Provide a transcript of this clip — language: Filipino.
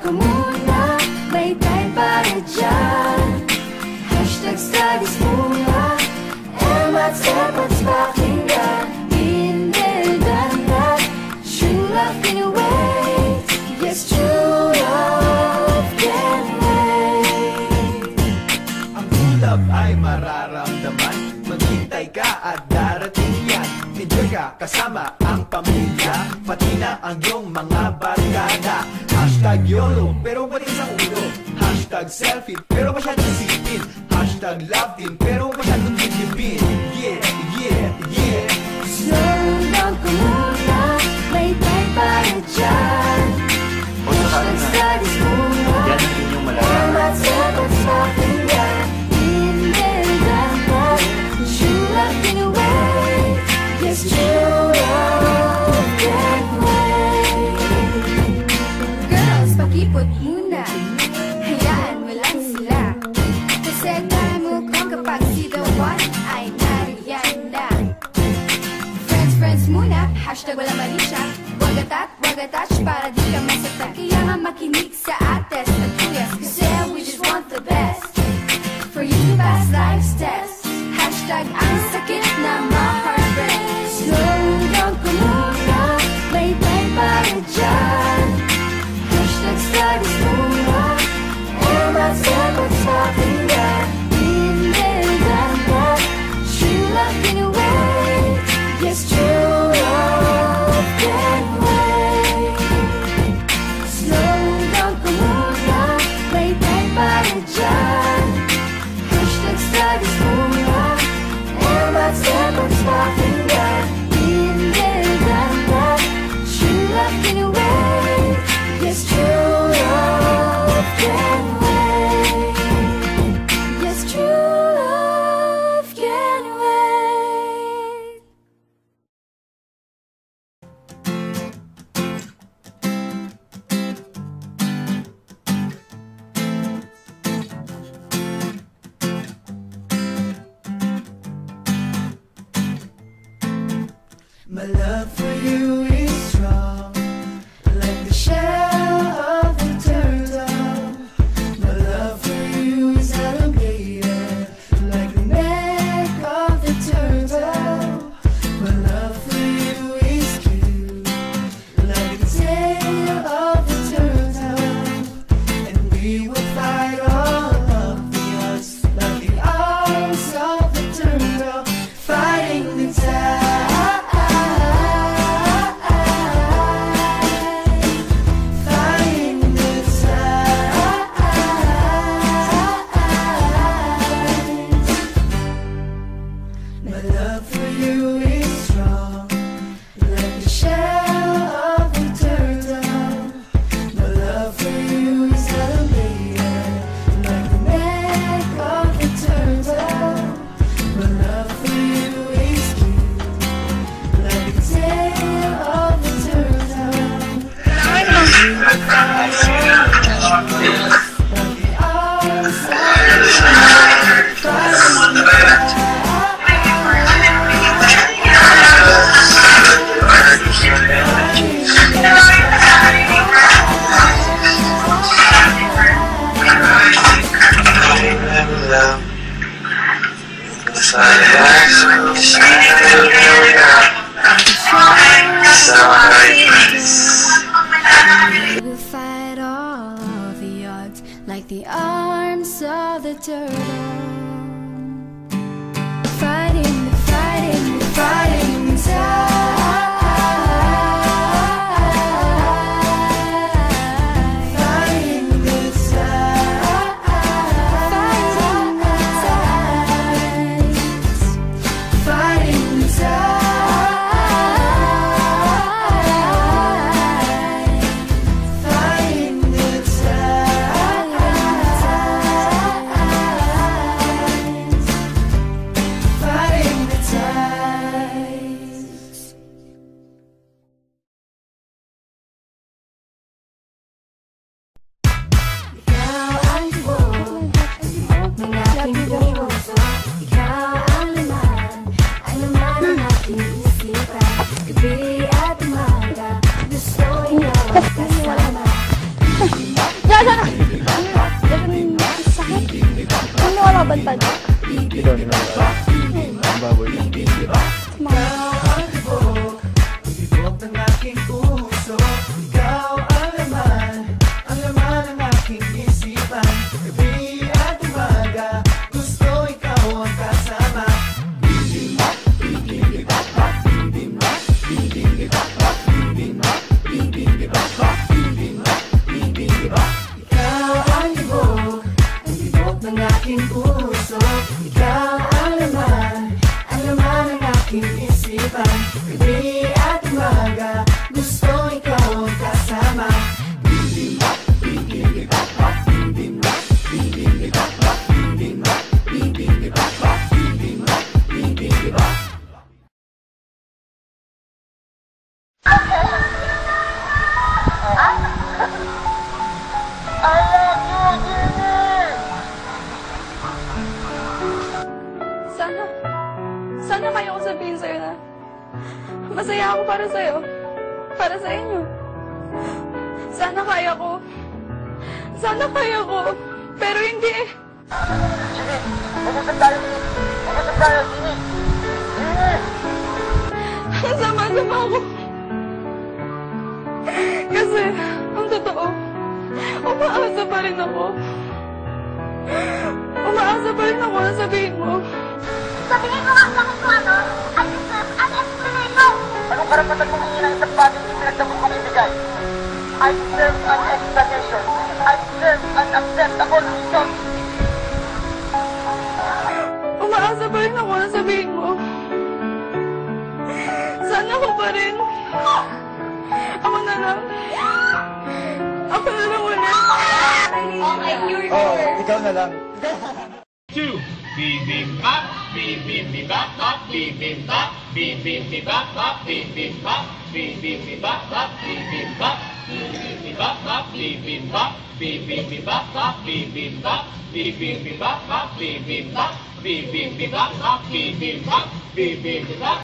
ka muna, may time para dyan. Hashtag studies muna, Emma's efforts pakinggan. Hindi than that, true love can wait. Yes, true love can wait. Ang true love ay mararamdaman, maghintay ka at darating yan. Enjoy ka kasama ang pamilya, pati na ang iyong mga barkada. Hashtag YOLO, pero mali sa ulo. Hashtag selfie, pero masyadong isipin. Hashtag love team, pero masyadong titipin. Yeah, yeah, yeah. Slow down ka muna, may time para dyan. Hashtag studies muna, Emma's efforts pakinggan. Hindi than that, true love can wait. Yes, true love can wait. Girls, pakipot muna, hayaan mo lang sila. Kasi kaya mo kung kapag si the one ay nariyan na. Friends muna, hashtag wala mali siya. Wag attach para di ka masaktan. Kaya nga makinig sa ates at tuyas, kasi we just want the best for you to pass life's test. Hashtag ang sakit na ma-heartbreak. Slow down ka muna, may time para dyan. Hashtag studies muna, Emma's efforts pakinggan. Hindi than that, true love can wait. Yes, true love can wait. Slow down ka muna, may time para dyan. Hashtag studies muna, Emma's efforts pakinggan. Hindi than that, true love can wait. Yes, true love can wait. Yes, true love can wait. My love for you is strong, like the shell of the turtle. My love for you is elongated, like the neck of the turtle. My love for you is cute, like the tail of the turtle. And we will fight all of the odds, like the arms of the turtle, fighting the tide. My love for you is strong, like the shell of the turtle. My love for you is elevated, like the neck of the turtle. My love for you is cute, like the tail of the turtle. Like the arms of the turtle. We'll fight all of the isipan. Gabi at umaga, gusto ikaw ang kasama. Bibimbap, bibimbap, bibimbap, bibimbap, bibimbap, bibimbap, bibimbap, bibimbap. Sana kaya ko sabihin sa'yo na masaya ako para sa'yo. Para sa inyo. Sana kaya ko. Sana kaya ko. Pero hindi eh. Sige, mag-usap tayo. Mag-usap tayo, sige. Sige. Ang sama-sama ko. Kasi, ang totoo, umaasa pa rin ako. Umaasa pa rin ako na sabihin mo. Sabihin mo nga sa akin kung ano, I deserve an explanation. Anong karapatan mong hingin ang isang bagay na pinagdamot kong ibigay? I deserve an explanation. I deserve an acceptable reason. Umaasa pa rin ako na sabihin mo. Sana ko pa rin. Ako na lang. Ako na lang ulit. Oh, ikaw na lang. 2. Bibimbap, bibimbap, bibimbap, bibimbap, bibimbap, bibimbap, bibimbap, bibimbap, bibimbap, bibimbap, bibimbap, bibimbap, bibimbap, bibimbap, bibimbap, bibimbap.